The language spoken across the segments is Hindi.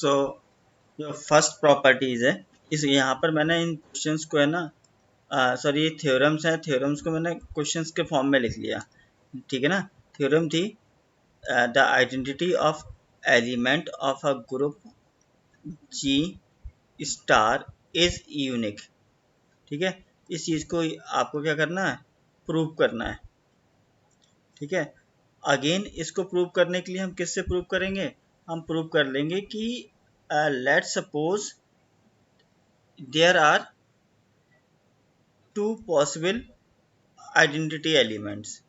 सो जो फर्स्ट प्रॉपर्टीज है, इस यहाँ पर मैंने इन क्वेश्चंस को है ना, सॉरी ये थ्योरम्स हैं, थ्योरम्स को मैंने क्वेश्चंस के फॉर्म में लिख लिया, ठीक है ना। थ्योरम थी the identity of element of a group G star is unique, ठीक है। इस चीज़ को आपको क्या करना है, प्रूव करना है, ठीक है। अगेन इसको प्रूव करने के लिए हम किससे प्रूव करेंगे, हम प्रूव कर लेंगे कि let's suppose there are two possible identity elements,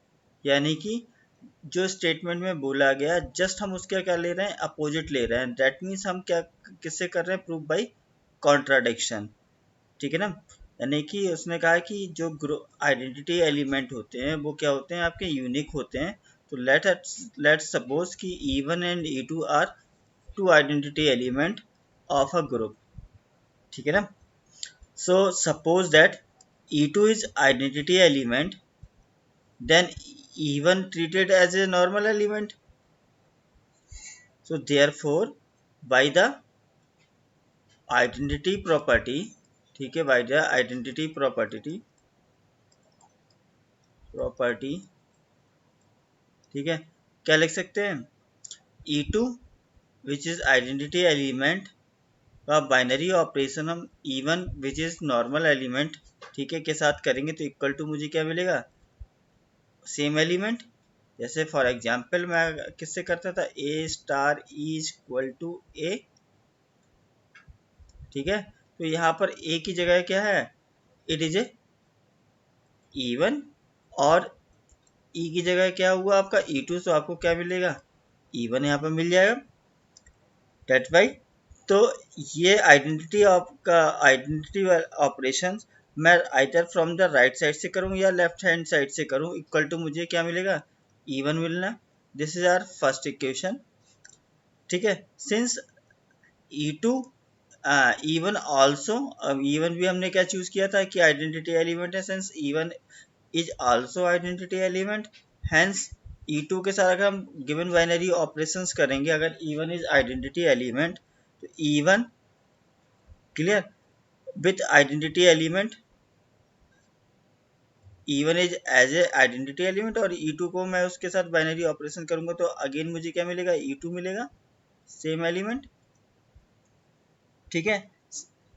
यानी कि जो स्टेटमेंट में बोला गया जस्ट हम उसका क्या ले रहे हैं, अपोजिट ले रहे हैं। दैट मीन्स हम क्या किससे कर रहे हैं, प्रूव बाई कॉन्ट्राडिक्शन, ठीक है ना। यानी कि उसने कहा कि जो आइडेंटिटी एलिमेंट होते हैं वो क्या होते हैं, आपके यूनिक होते हैं। तो लेट्स सपोज कि E1 and E2 are two identity element of a group, ठीक है ना। So suppose that E2 is identity element, then E1 treated as a normal element. So therefore by the identity property, ठीक है, by the identity property, ठीक है, क्या लिख सकते हैं, E2 which is identity element का बाइनरी ऑपरेशन हम E1 which is normal element, ठीक है, के साथ करेंगे तो इक्वल टू मुझे क्या मिलेगा, सेम एलिमेंट। जैसे फॉर एग्जाम्पल मैं किससे करता था, ए स्टार इज इक्वल टू ए, ठीक है। तो यहाँ पर ए की जगह क्या है, इट इज ए E1, और ई की जगह क्या हुआ आपका E2, तो आपको क्या मिलेगा, E1 यहाँ पर मिल जाएगा, डेट वाई। तो ये आइडेंटिटी का आइडेंटिटी ऑपरेशन मैं either from the right side से करूँ या लेफ्ट हैंड साइड से करूँ, इक्वल टू मुझे क्या मिलेगा, E1 मिलना। This is our first equation, ठीक है। Since E2 E1 also, E1 भी हमने क्या चूज किया था कि आइडेंटिटी एलिमेंट है, since E1 is also identity element, hence E2 के साथ अगर हम गिवन बाइनरी ऑपरेशंस करेंगे, अगर E1 इज आइडेंटिटी एलिमेंट तो E1 clear with identity element, E1 is as a identity element, और E2 को मैं उसके साथ बाइनरी ऑपरेशन करूंगा तो अगेन मुझे क्या मिलेगा, E2 मिलेगा, सेम एलिमेंट, ठीक है।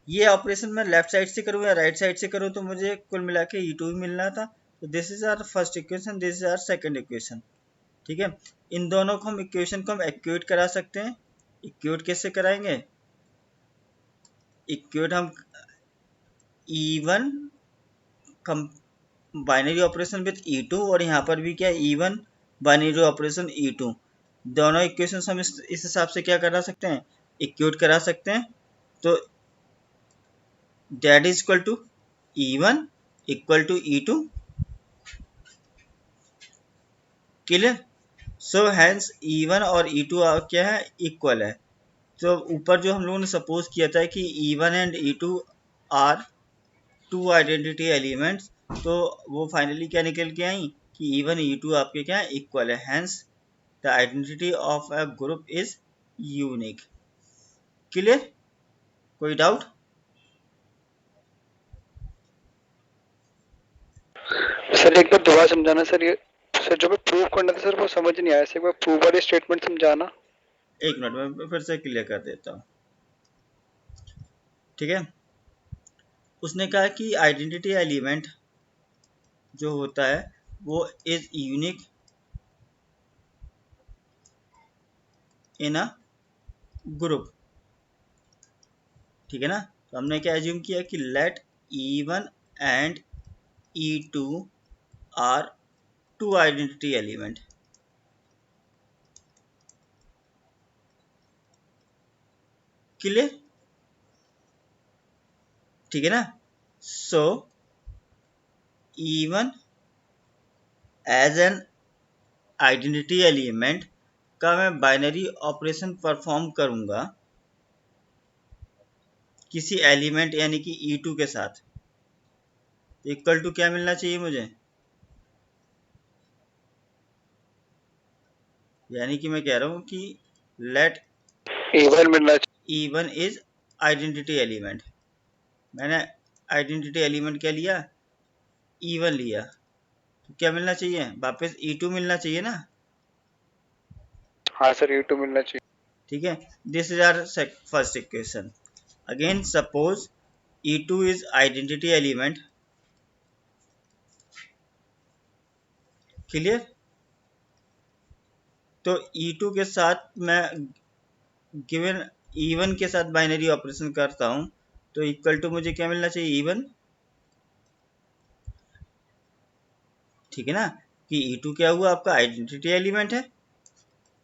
ये ऑपरेशन मैं लेफ्ट साइड से करूँ या राइट साइड से करूँ तो मुझे कुल मिला के E2 मिलना था। तो this is our first equation, this is our second equation, ठीक है। इन दोनों को हम इक्वेशन को हम इक्वेट करा सकते हैं। इक्वेट कैसे कराएंगे, इक्वेट हम E1 binary operation with E2, और यहाँ पर भी क्या E1 बाइनरी ऑपरेशन E2, दोनों इक्वेशन हम इस हिसाब से क्या करा सकते हैं, इक्वेट करा सकते हैं। तो that is equal to E1 equal to E2, clear. So hence E1 और E2 क्या है, इक्वल है। तो ऊपर जो हम लोगों ने सपोज किया था कि E1 and E2 are two identity elements, तो वो फाइनली क्या निकल के आई कि E1 E2 आपके क्या है, इक्वल है, hence the identity of a group is unique, clear. कोई डाउट, सर एक बार दोबारा समझाना सर, ये सर जो मैं प्रूव करना था सर वो समझ नहीं आया, सर एक बार प्रूव वाली स्टेटमेंट समझाना। एक मिनट में फिर से क्लियर कर देता हूँ, ठीक है। उसने कहा कि आइडेंटिटी एलिमेंट जो होता है वो is unique in a group, ठीक है ना। तो हमने क्या एज्यूम किया कि let E1 and E2 are two identity element, clear, ठीक है ना। So E1 as an identity element का मैं बाइनरी ऑपरेशन परफॉर्म करूंगा किसी एलिमेंट यानी कि E2 के साथ, इक्वल टू क्या मिलना चाहिए मुझे, यानी कि मैं कह रहा हूं कि लेट E1 मिलना चाहिए, E1 इज आइडेंटिटी एलिमेंट। मैंने आइडेंटिटी एलिमेंट क्या लिया, E1 लिया, तो क्या मिलना चाहिए वापस, E2 मिलना चाहिए ना। हाँ सर U2 मिलना चाहिए। ठीक है, this is our first equation. Again suppose E2 is identity element, clear. तो E2 के साथ मैं गिवन E1 के साथ बाइनरी ऑपरेशन करता हूं, तो इक्वल टू मुझे क्या मिलना चाहिए, E1। ठीक है ना, कि E2 क्या हुआ, आपका आइडेंटिटी एलिमेंट है।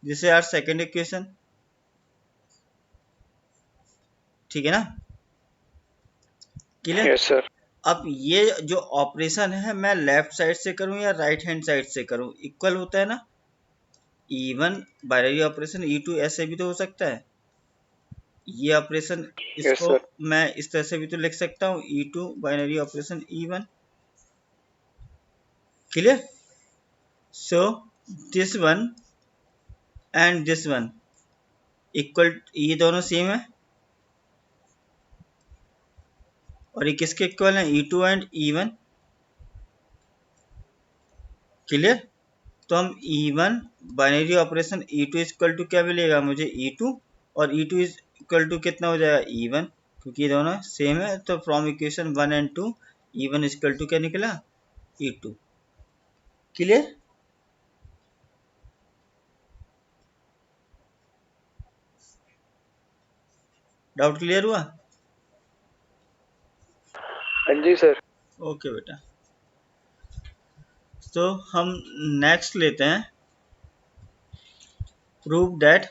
This is our second equation. ठीक है ना, क्लियर। Yes sir. अब ये जो ऑपरेशन है मैं लेफ्ट साइड से करूं या राइट हैंड साइड से करूं, इक्वल होता है ना। E1 बाइनरी ऑपरेशन, E2 ऐसे भी तो हो सकता है। ये ऑपरेशन यस इसको सर। मैं इस तरह से भी तो लिख सकता हूँ, E2 binary operation E1, clear. So this one and this one equal, ये दोनों सेम है, और ये किसके इक्वल है, E2 एंड E1, क्लियर। तो हम E1 binary operation E2 equal to क्या मिलेगा मुझे, E2, और E2 इज इक्वल टू कितना हो जाएगा, E1, क्योंकि ये दोनों सेम है। तो from equation 1 and 2 E1 equal to क्या निकला, E2, क्लियर। डाउट क्लियर हुआ। हाँ जी सर। ओके बेटा, तो हम नेक्स्ट लेते हैं, prove that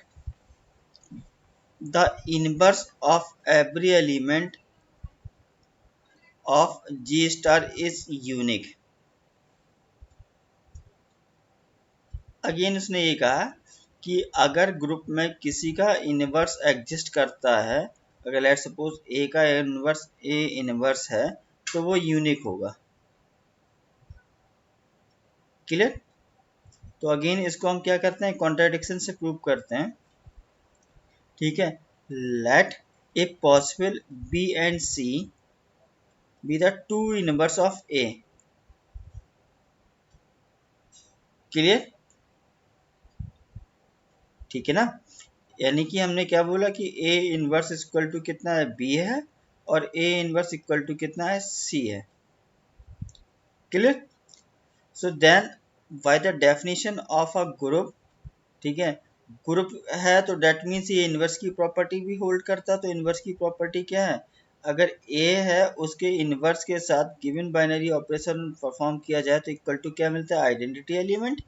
the inverse of every element of G star is unique. Again उसने ये कहा कि अगर ग्रुप में किसी का इनवर्स एग्जिस्ट करता है, अगर लेट सपोज ए का इनवर्स ए इनवर्स है, तो वो यूनिक होगा, क्लियर। तो अगेन इसको हम क्या करते हैं, कॉन्ट्राडिक्शन से प्रूव करते हैं। ठीक है, let A possible B and C be the two inverse of A, clear. ठीक है ना, यानी कि हमने क्या बोला कि ए इनवर्स इक्वल टू कितना है, बी है, और ए इनवर्स इक्वल टू कितना है, सी है, clear. So then by the definition of a group, ठीक है, ग्रुप है तो डेट मीन्स ये इनवर्स की प्रॉपर्टी भी होल्ड करता है। तो इनवर्स की प्रॉपर्टी क्या है, अगर ए है उसके इनवर्स के साथ गिवन बाइनरी ऑपरेशन परफॉर्म किया जाए तो इक्वल टू क्या मिलता है, आइडेंटिटी एलिमेंट,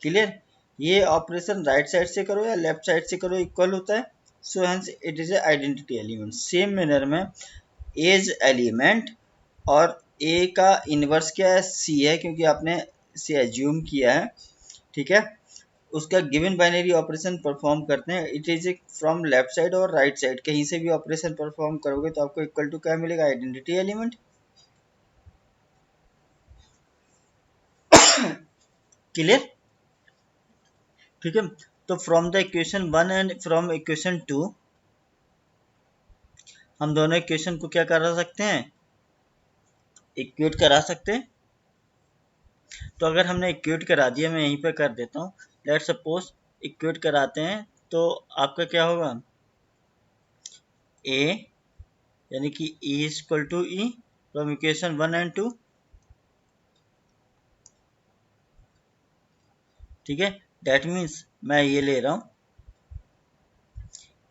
क्लियर। ये ऑपरेशन राइट साइड से करो या लेफ्ट साइड से करो इक्वल होता है। So hence it is A identity element. Same manner में एज एलिमेंट और ए का इनवर्स क्या है, सी है, क्योंकि आपने इसे एज्यूम किया है, ठीक है। उसका गिवन बाइनरी ऑपरेशन परफॉर्म करते हैं, it is from left side और राइट साइड, कहीं से भी ऑपरेशन परफॉर्म करोगे तो आपको इक्वल टू क्या मिलेगा, आइडेंटिटी एलिमेंट, क्लियर। ठीक है, तो from the equation 1 and from equation 2 हम दोनों इक्वेशन को क्या करा सकते हैं, इक्वेट करा सकते हैं। तो अगर हमने इक्वेट करा दिया, मैं यहीं पे कर देता हूँ, लेट सपोज इक्वेट कराते हैं, तो आपका क्या होगा, ए यानी कि E equal to E from equation 1 and 2, ठीक है। डेट मीन्स मैं ये ले रहा हूँ,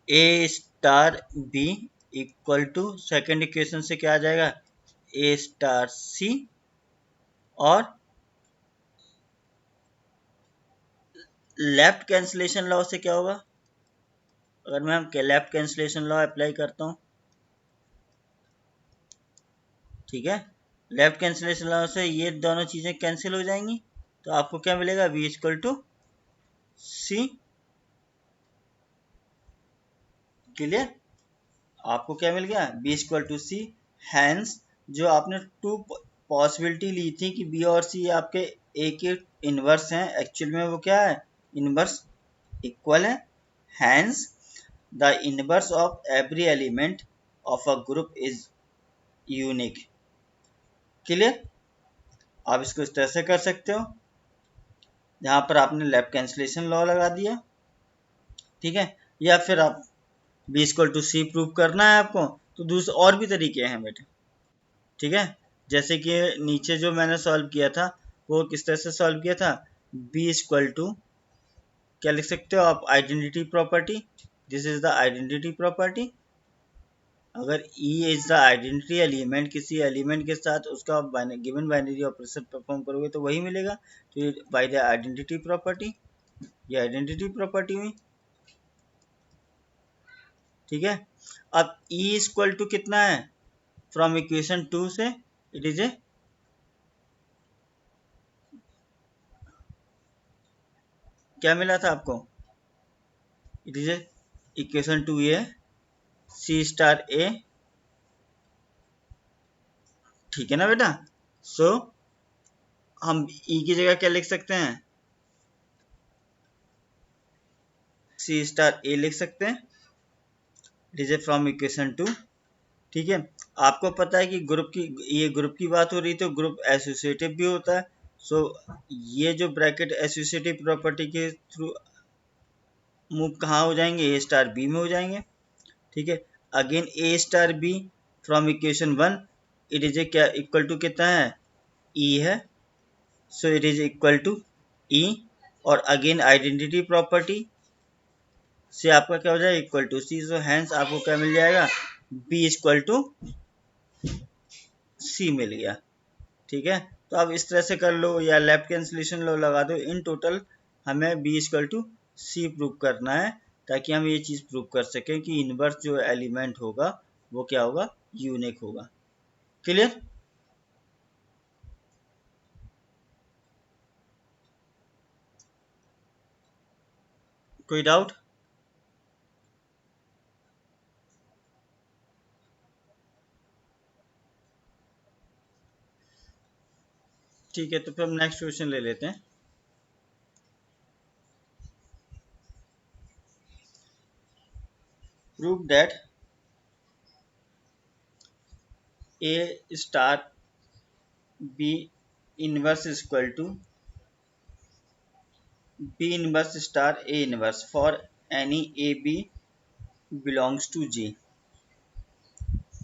A star B equal to second equation से क्या आ जाएगा, ए स्टार सी, और लेफ्ट कैंसिलेशन लॉ से क्या होगा, अगर मैं लेफ्ट कैंसिलेशन लॉ अप्लाई करता हूँ, ठीक है, लेफ्ट कैंसिलेशन लॉ से ये दोनों चीजें कैंसिल हो जाएंगी, तो आपको क्या मिलेगा, B equal to C, clear. आपको क्या मिल गया, B equal to C. Hence जो आपने टू पॉसिबिलिटी ली थी कि बी और सी आपके ए के इनवर्स हैं, एक्चुअल में वो क्या है, इनवर्स इक्वल है। Hence the inverse of every element of a group is unique. Clear? आप इसको इस तरह से कर सकते हो, जहां पर आपने लैप कैंसिलेशन लॉ लगा दिया, ठीक है। या फिर आप B equal to C prove करना है आपको, तो दूसरे और भी तरीके हैं बेटे, ठीक है। जैसे कि नीचे जो मैंने सॉल्व किया था, वो किस तरह से सॉल्व किया था, बी इक्वल टू क्या लिख सकते हो आप, identity property, this is the identity property. अगर E is the identity element, किसी एलिमेंट के साथ उसका गिवन बाइनरी ऑपरेशन परफॉर्म करोगे तो वही मिलेगा, तो ये बाय द आइडेंटिटी प्रॉपर्टी, ये आइडेंटिटी प्रॉपर्टी हुई, ठीक है। अब ई इक्वल टू कितना है, फ्रॉम इक्वेशन 2 से इट इज ए, क्या मिला था आपको, it is a equation 2 A C star A, ठीक है ना बेटा। सो हम ई की जगह क्या लिख सकते हैं, सी स्टार ए लिख सकते हैं, it is A from equation 2, ठीक है। आपको पता है कि ग्रुप की, ये ग्रुप की बात हो रही तो ग्रुप एसोसिएटिव भी होता है। सो ये जो ब्रैकेट एसोसिएटिव प्रॉपर्टी के थ्रू मूव कहाँ हो जाएंगे, ए स्टार बी में हो जाएंगे, ठीक है। Again A star B from equation 1, it is A क्या इक्वल टू कितना है, ई है, so it is equal to ई, और अगेन आइडेंटिटी प्रॉपर्टी से आपका क्या हो जाएगा, equal to C, so hence आपको क्या मिल जाएगा, बी इक्वल टू सी मिल गया, ठीक है। तो आप इस तरह से कर लो या लेफ्ट कैंसिलेशन लो लगा दो, इन टोटल हमें B equal to C prove करना है, ताकि हम ये चीज़ प्रूव कर सकें कि इनवर्स जो एलिमेंट होगा वो क्या होगा, यूनिक होगा। क्लियर? कोई डाउट? ठीक है, तो फिर हम नेक्स्ट क्वेश्चन ले लेते हैं। Prove that A star B inverse equal to B inverse star A inverse for any A B belongs to G.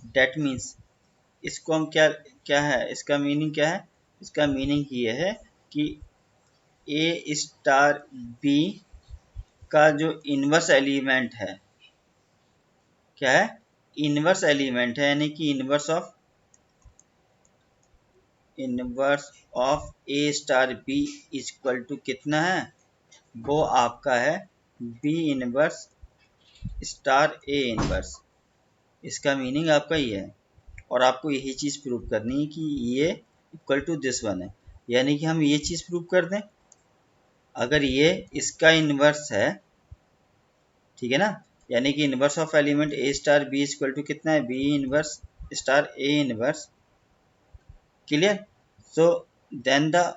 That means, इसको हम क्या, क्या है इसका मीनिंग, क्या है इसका मीनिंग, ये है कि ए स्टार बी का जो इनवर्स एलिमेंट है, क्या है, इनवर्स एलिमेंट है, यानी कि inverse of A star B equal to कितना है, वो आपका है बी इनवर्स स्टार ए इनवर्स। इसका मीनिंग आपका ये है, और आपको यही चीज़ प्रूव करनी है कि ये इक्वल टू दिस वन है, यानी कि हम ये चीज़ प्रूव कर दें, अगर ये इसका इनवर्स है, ठीक है ना, यानी कि inverse of element A star B equal to कितना है, B inverse star A inverse. Clear? So then the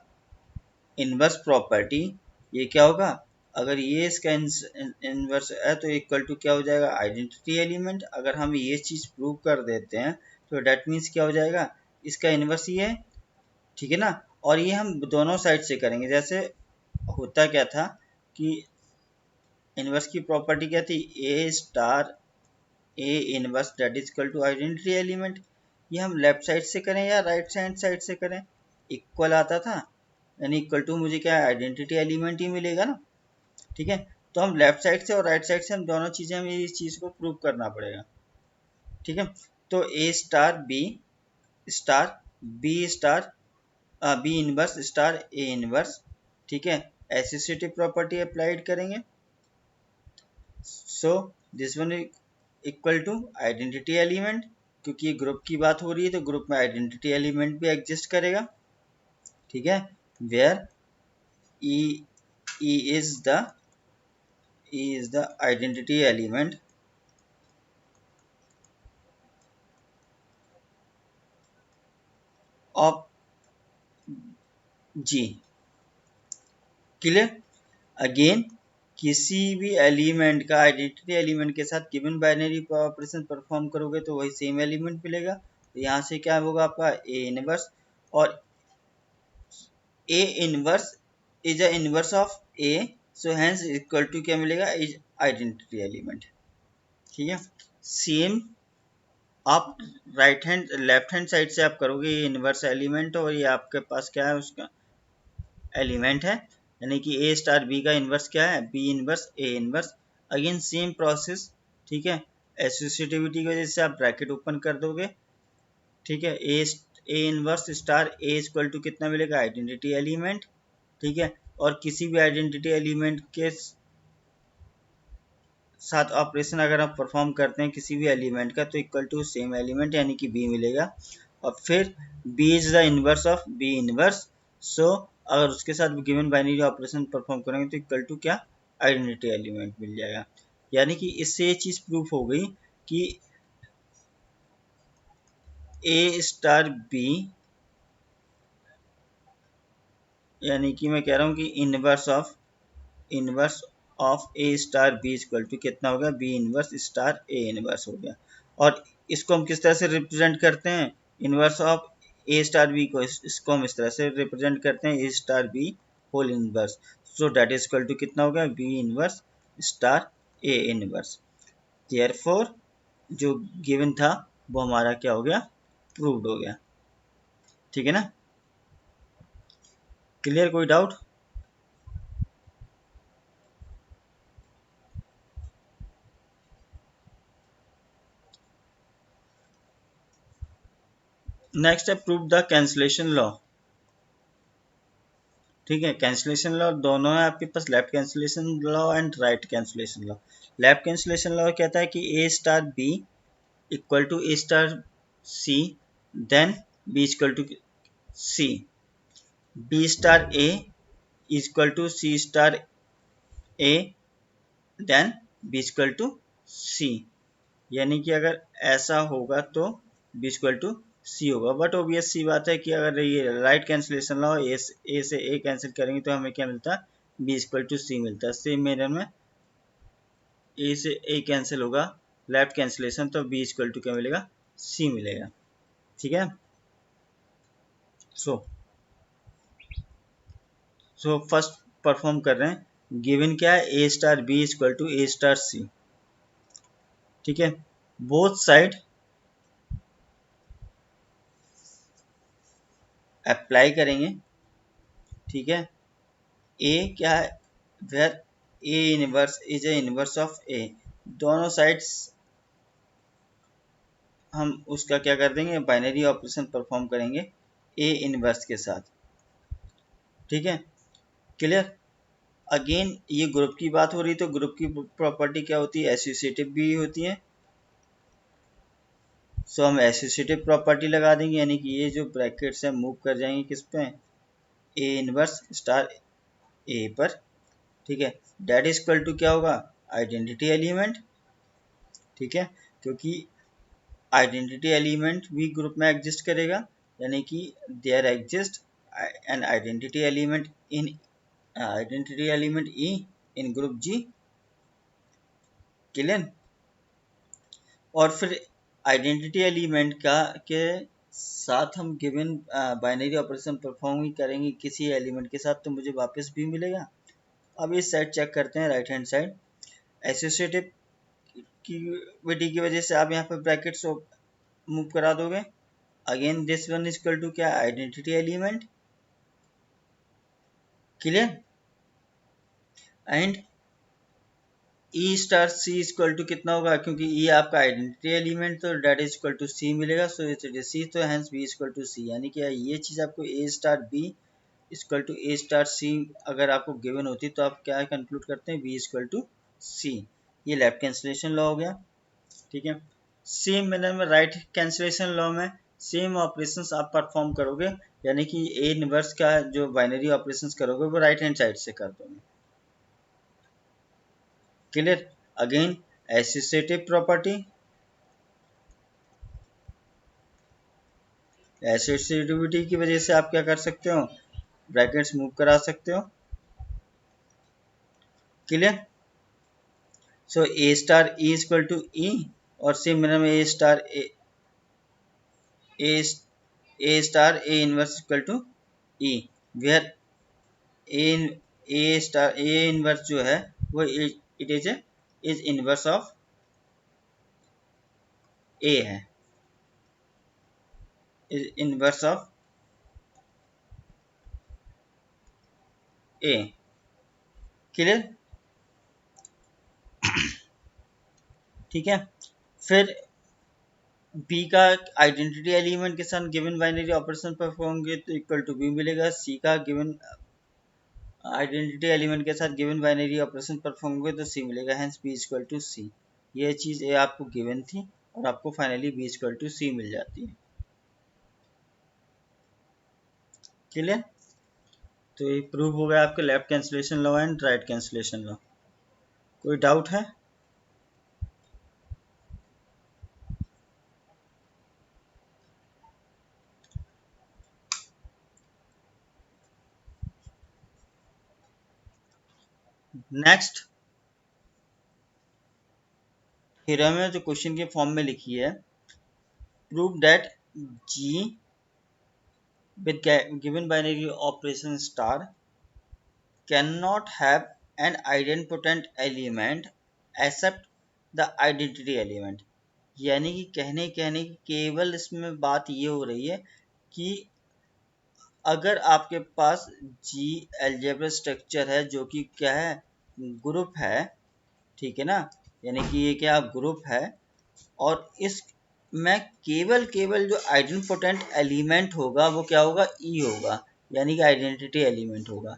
inverse property, ये क्या होगा, अगर ये इसका इनवर्स है तो इक्वल टू क्या हो जाएगा, आइडेंटिटी एलिमेंट। अगर हम ये चीज़ प्रूव कर देते हैं तो डेट मीन्स क्या हो जाएगा, इसका इनवर्स ये है, ठीक है ना। और ये हम दोनों साइड से करेंगे, जैसे होता क्या था कि इनवर्स की प्रॉपर्टी क्या थी, A star A inverse that is equal to identity element. ये हम लेफ्ट साइड से करें या राइट हैंड साइड से करें, इक्वल आता था, यानी इक्वल टू मुझे क्या आइडेंटिटी एलिमेंट ही मिलेगा ना, ठीक है। तो हम लेफ्ट साइड से और राइट साइड से हम दोनों चीज़ें, हमें इस चीज़ को प्रूव करना पड़ेगा, ठीक है। तो A star B star B inverse star A inverse, ठीक है, एसोसिएटिव प्रॉपर्टी अप्लाइड करेंगे। So this one equal to identity element, क्योंकि ये ग्रुप की बात हो रही है तो ग्रुप में आइडेंटिटी एलिमेंट भी एग्जिस्ट करेगा, ठीक है। Where E E is the identity element of G. Clear? Again किसी भी एलिमेंट का आइडेंटिटी एलिमेंट के साथ गिवन बाइनरी ऑपरेशन परफॉर्म करोगे तो वही सेम एलिमेंट मिलेगा। तो यहाँ से क्या होगा आपका ए इनवर्स, और ए inverse is a inverse of A, so hence equal to क्या मिलेगा, इज आइडेंटिटी एलिमेंट। ठीक है, सेम आप right hand left hand side से आप करोगे ये इनवर्स एलिमेंट, और ये आपके पास क्या है उसका एलिमेंट है, यानी कि ए स्टार बी का इनवर्स क्या है, B inverse A inverse. Again same process, ठीक है, एसोसिएटिविटी की वजह से आप ब्रैकेट ओपन कर दोगे। ठीक है, A inverse star A equal to कितना मिलेगा, आइडेंटिटी एलिमेंट। ठीक है, और किसी भी आइडेंटिटी एलिमेंट के साथ ऑपरेशन अगर आप परफॉर्म करते हैं किसी भी एलिमेंट का, तो इक्वल टू सेम एलिमेंट यानी कि बी मिलेगा। और फिर B is the inverse of B inverse, so अगर उसके साथ गिवन बाइनरी ऑपरेशन परफॉर्म करेंगे तो इक्वल टू क्या, आइडेंटिटी एलिमेंट मिल जाएगा। यानी कि इससे ये चीज प्रूफ हो गई कि ए स्टार बी, यानी कि मैं कह रहा हूँ कि inverse of A star B equal to कितना हो गया, बी इनवर्स स्टार ए इनवर्स हो गया। और इसको हम किस तरह से रिप्रेजेंट करते हैं, inverse of A star B को इसको हम इस तरह से रिप्रेजेंट करते हैं, A star B whole inverse, so that is equal to कितना हो गया, बी इनवर्स स्टार ए इनवर्स। देयरफॉर जो गिवन था वो हमारा क्या हो गया, प्रूव्ड हो गया। ठीक है ना, क्लियर, कोई डाउट? नेक्स्ट है प्रूव द कैंसलेशन लॉ। ठीक है, कैंसलेशन लॉ दोनों है आपके पास, left cancellation law and right cancellation law. Left cancellation law कहता है कि ए star B equal to A star C, then B equal to C, B star A equal to C star A, then B equal to C. यानी कि अगर ऐसा होगा तो बी इक्वल टू सी होगा। बट ऑब्वियस सी बात है कि अगर ये राइट कैंसलेशन लॉ ए से ए कैंसिल करेंगे तो हमें क्या मिलता है, बी इक्वल टू सी मिलता है। सेम मेरे में ए से ए कैंसिल होगा, लेफ्ट कैंसलेशन, तो बी इक्वल टू क्या मिलेगा, सी मिलेगा। ठीक है, सो फर्स्ट परफॉर्म कर रहे हैं, गिवन क्या है, A star B equal to A star C. ठीक है, बोथ साइड अप्लाई करेंगे। ठीक है, ए क्या है, where A inverse is A inverse of A, दोनों साइड्स हम उसका क्या कर देंगे, बाइनरी ऑपरेशन परफॉर्म करेंगे ए इनवर्स के साथ। ठीक है, क्लियर। अगेन ये ग्रुप की बात हो रही, तो ग्रुप की प्रॉपर्टी क्या होती है, एसोसिएटिव भी होती है। सो हम एसोसिएटिव प्रॉपर्टी लगा देंगे, यानी कि ये जो ब्रैकेट्स हैं मूव कर जाएंगे किस पे, ए इनवर्स स्टार ए पर। ठीक है, डेट इज इक्वल टू क्या होगा, आइडेंटिटी एलिमेंट। ठीक है, क्योंकि आइडेंटिटी एलिमेंट भी ग्रुप में एग्जिस्ट करेगा, यानी कि there exist an identity element E in group G. Clear. और फिर आइडेंटिटी एलिमेंट का के साथ हम गिवन बाइनरी ऑपरेशन परफॉर्म ही करेंगे किसी एलिमेंट के साथ, तो मुझे वापस भी मिलेगा। अब इस साइड चेक करते हैं, राइट हैंड साइड एसोसिएटिव की विधि की वजह से आप यहाँ पे ब्रैकेट्स मूव करा दोगे। Again this one is equal to क्या, identity element. Clear. And E star C equal to कितना होगा, क्योंकि ई आपका आइडेंटिटी एलिमेंट, तो that is equal to C मिलेगा, सो इट इज सी, तो hence B equal to C. यानी कि ये चीज आपको A star B equal to A star C अगर आपको गिवन होती तो आप क्या कंक्लूड करते हैं, बी इक्वल टू सी। ये लेफ्ट कैंसलेशन लॉ हो गया। ठीक है, सेम मैंने में राइट कैंसलेशन लॉ में सेम ऑपरेशंस आप परफॉर्म करोगे, यानी कि ए इनवर्स का जो बाइनरी ऑपरेशंस करोगे वो राइट हैंड साइड से कर दोगे। Clear. Again associative property, associativity की वजह से आप क्या कर सकते हो, ब्रैकेट्स मूव करा सकते हो। Clear. So A star E equal to ई, और सेम मैंने में A A star A inverse equal to E, where A star A inverse जो है वो it is inverse of A है, is inverse of A. Clear. ठीक है। फिर बी का आइडेंटिटी एलिमेंट के साथ गिवन बाइनरी ऑपरेशन परफॉर्म होंगे तो इक्वल टू बी मिलेगा। सी का गिवन आइडेंटिटी एलिमेंट के साथ गिवन बाइनरी ऑपरेशन परफॉर्म होंगे तो सी मिलेगा, hence B equal to C. ये चीज़ ए आपको गिवन थी और आपको finally B equal to C मिल जाती है। क्लियर। तो ये प्रूव हो गया आपके left cancellation law and right cancellation law. कोई डाउट है? नेक्स्ट थ्योरम है जो क्वेश्चन के फॉर्म में लिखी है, prove that G with given binary operation star cannot have an idempotent element except the identity element। यानी कि कहने कहने की केवल इसमें बात ये हो रही है कि अगर आपके पास जी एल्जेब्रा स्ट्रक्चर है जो कि क्या है, ग्रुप है, ठीक है ना, यानी कि ये क्या ग्रुप है, और इस में केवल केवल जो आइडेंटिपोटेंट एलिमेंट होगा वो क्या होगा, ई होगा, यानी कि आइडेंटिटी एलिमेंट होगा।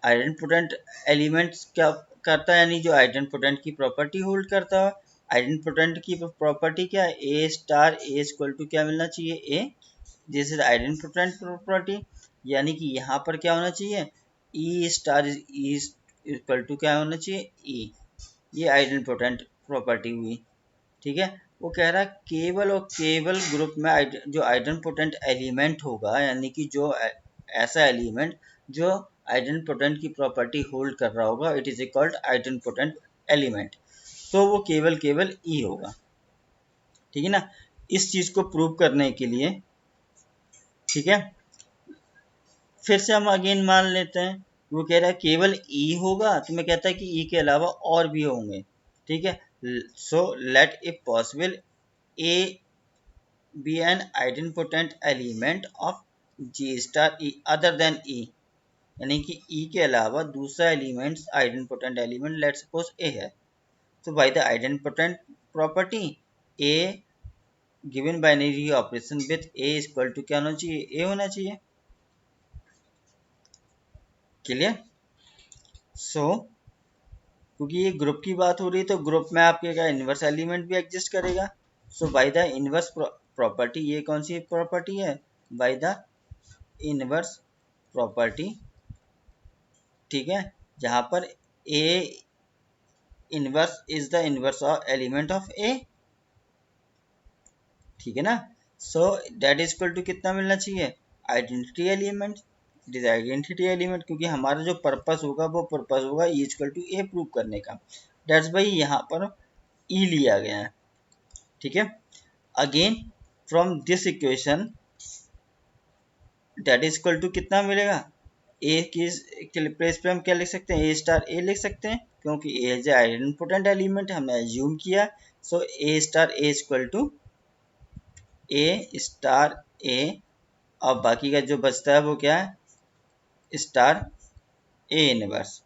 आइडेंटिपोटेंट एलिमेंट्स क्या करता है, यानी जो आइडेंटिपोटेंट की प्रॉपर्टी होल्ड करता है। आइडेंटिपोटेंट की प्रॉपर्टी क्या है, A star A equal to क्या मिलना चाहिए, ए। दिस इज आइडेंटिपोटेंट प्रॉपर्टी, यानी कि यहाँ पर क्या होना चाहिए, ई स्टार इज इक्वल टू क्या होना चाहिए, ई। ये आइडेंटिपोटेंट प्रॉपर्टी हुई। ठीक है। वो कह रहा है केवल और केवल ग्रुप में जो आइडेंटिपोटेंट एलिमेंट होगा, यानी कि जो ऐसा एलिमेंट जो आइडेंटिपोटेंट की प्रॉपर्टी होल्ड कर रहा होगा, इट इज कॉल्ड आइडेंटिपोटेंट एलिमेंट। तो वो केवल केवल ई होगा। ठीक है ना। इस चीज को प्रूव करने के लिए, ठीक है, फिर से हम अगेन मान लेते हैं, वो कह रहा है केवल ई होगा, तो मैं कहता है कि ई के अलावा और भी होंगे। ठीक है। So let if possible A be an idempotent element of G star E other than E, यानी कि E के अलावा दूसरा element idempotent element let suppose A है। तो by the idempotent property A given binary operation with A equal to क्या होना चाहिए, A होना चाहिए। क्लियर। सो क्योंकि ये ग्रुप की बात हो रही है तो ग्रुप में आपके क्या इनवर्स एलिमेंट भी एग्जिस्ट करेगा। So by the inverse property, ये कौन सी प्रॉपर्टी है, बाय द इनवर्स प्रॉपर्टी, ठीक है, जहां पर A inverse is the inverse of element of A. ठीक है ना। So that is equal to कितना मिलना चाहिए, identity element. It is identity element, क्योंकि हमारा जो पर्पस होगा वो पर्पस होगा E equal to A prove करने का। दैट्स वाई यहाँ पर ई लिया गया है। ठीक है। Again from this equation that is equal to कितना मिलेगा, ए की प्लेस पे हम क्या लिख सकते हैं, ए स्टार ए लिख सकते हैं, क्योंकि ए इज आइडेंटिपोटेंट एलिमेंट हमने एज्यूम किया। So A star A equal to A star A, और बाकी का जो बचता है वो क्या है, स्टार ए इनवर्स।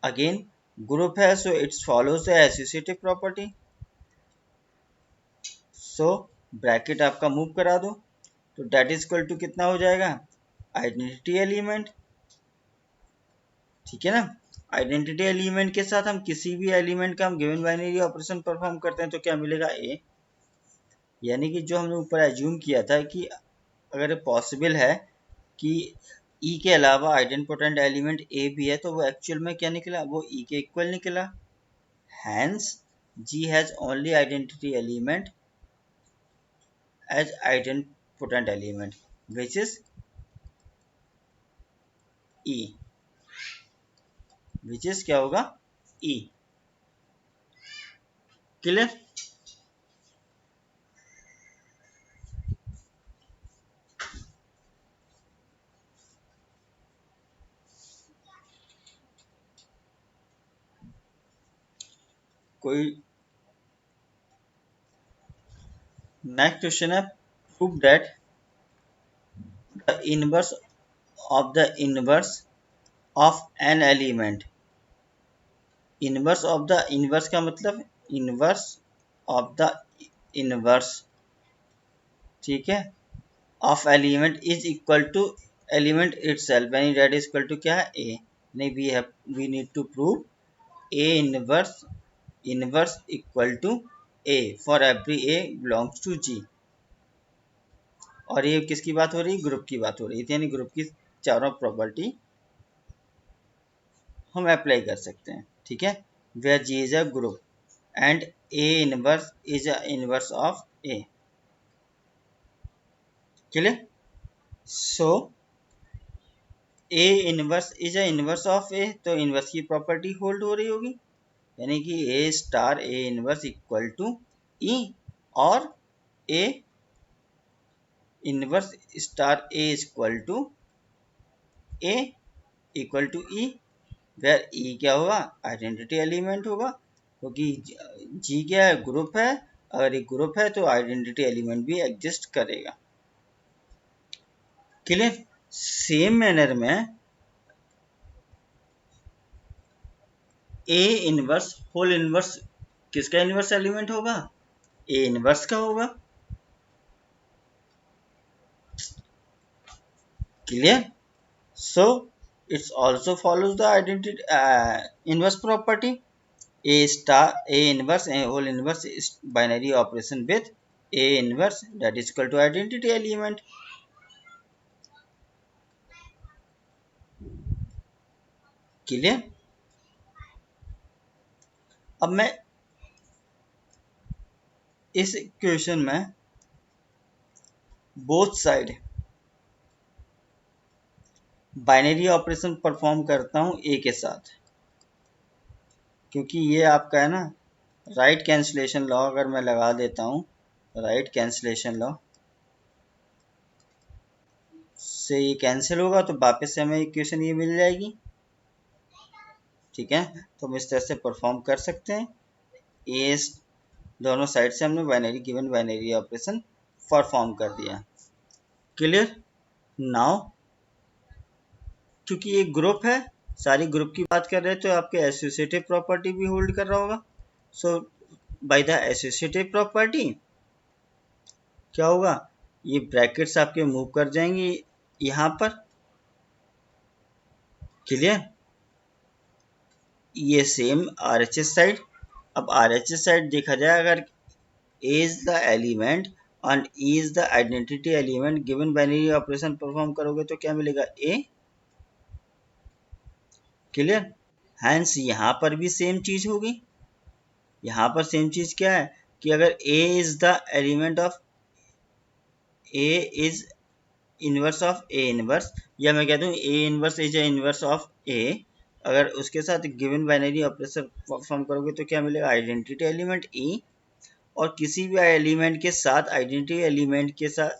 अगेन ग्रुप है, so it's follows the associative property. So bracket आपका मूव करा दो, तो डेट इज इक्वल टू कितना हो जाएगा, आइडेंटिटी एलिमेंट। ठीक है ना। आइडेंटिटी एलिमेंट के साथ हम किसी भी एलिमेंट का हम गिवन बाइनरी ऑपरेशन परफॉर्म करते हैं तो क्या मिलेगा, ए। यानी कि जो हमने ऊपर एज्यूम किया था कि अगर पॉसिबल है कि ई के अलावा आइडेंटिपोटेंट एलिमेंट ए भी है, तो वो एक्चुअल में क्या निकला, वो ई के इक्वल निकला। Hence G has only identity element as idempotent element which is e. Which is क्या होगा ई। क्लियर। कोई नेक्स्ट क्वेश्चन है, prove that the inverse of the inverse of an element. Inverse of the inverse का मतलब इनवर्स ऑफ द इनवर्स, ठीक है, of element is equal to element itself, यानी दैट इज इक्वल टू क्या है ए। नहीं, we need to prove a inverse equal to a for every a belongs to G. और ये किसकी बात हो रही है, ग्रुप की बात हो रही है, यानी ग्रुप की चारों प्रॉपर्टी हम अप्लाई कर सकते हैं, ठीक है। Where G is a group and a inverse is a inverse of A. Clear. So a inverse is a inverse of a, तो इनवर्स की प्रॉपर्टी होल्ड हो रही होगी, यानी कि ए star A inverse equal to ई, और ए inverse star A equal to a equal to E, where e क्या होगा, आइडेंटिटी एलिमेंट होगा, क्योंकि जी क्या है, ग्रुप है। अगर एक ग्रुप है तो आइडेंटिटी एलिमेंट भी एग्जिस्ट करेगा। क्लियर। सेम मैनर में ए इनवर्स होल इनवर्स किसका इनवर्स एलिमेंट होगा, ए इनवर्स का होगा। Clear. So it's also follows the identity inverse property, a star a inverse a whole inverse is binary operation with a inverse that is equal to identity element। Clear. अब मैं इस इक्वेशन में both side binary operation perform करता हूं ए के साथ, क्योंकि ये आपका है ना राइट कैंसिलेशन लॉ। अगर मैं लगा देता हूं राइट कैंसिलेशन लॉ से ये कैंसिल होगा तो वापस से हमें इक्वेशन ये मिल जाएगी, ठीक है। तो हम इस तरह से परफॉर्म कर सकते हैं। ए दोनों साइड से हमने binary given binary operation perform कर दिया। क्लियर। नाउ क्योंकि ये ग्रुप है, सारी ग्रुप की बात कर रहे हैं, तो आपके एसोसिएटिव प्रॉपर्टी भी होल्ड कर रहा होगा। सो बाय द एसोसिएटिव प्रॉपर्टी क्या होगा, ये ब्रैकेट्स आपके मूव कर जाएंगे यहाँ पर। क्लियर। ये सेम आरएचएस साइड। अब आरएचएस साइड देखा जाए, अगर a is the element and e is the identity element, given binary operation perform करोगे तो क्या मिलेगा, ए। क्लियर। हैंस यहाँ पर भी सेम चीज होगी। यहाँ पर सेम चीज क्या है कि अगर a is the element of a is inverse of a inverse, या मैं कहता हूँ a inverse is inverse of a, अगर उसके साथ गिवन बाइनरी ऑपरेशन परफॉर्म करोगे तो क्या मिलेगा, आइडेंटिटी एलिमेंट ई। और किसी भी एलिमेंट के साथ आइडेंटिटी एलिमेंट के साथ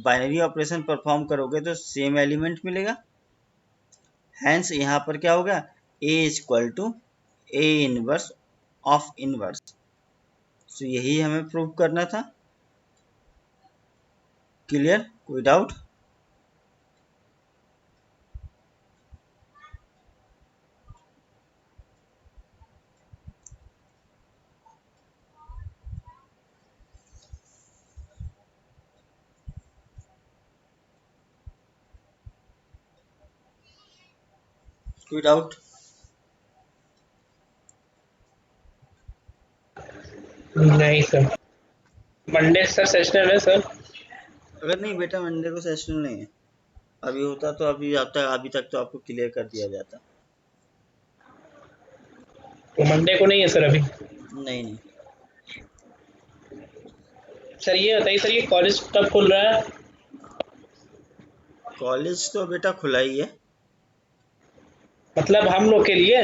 बाइनरी ऑपरेशन परफॉर्म करोगे तो सेम एलिमेंट मिलेगा। हैंस यहाँ पर क्या होगा, a is equal to a inverse of inverse. So यही हमें प्रूव करना था। क्लियर, कोई डाउट। कोई डाउट। नहीं सर, मंडे सर सेशनल है सर। अगर नहीं बेटा मंडे को सेशन नहीं है, अभी होता तो अभी तक तो आपको क्लियर कर दिया जाता। तो मंडे को नहीं है सर अभी। नहीं नहीं, सर ये बताइए सर, ये कॉलेज कब खुल रहा है? कॉलेज तो बेटा खुला ही है। मतलब हम लोग के लिए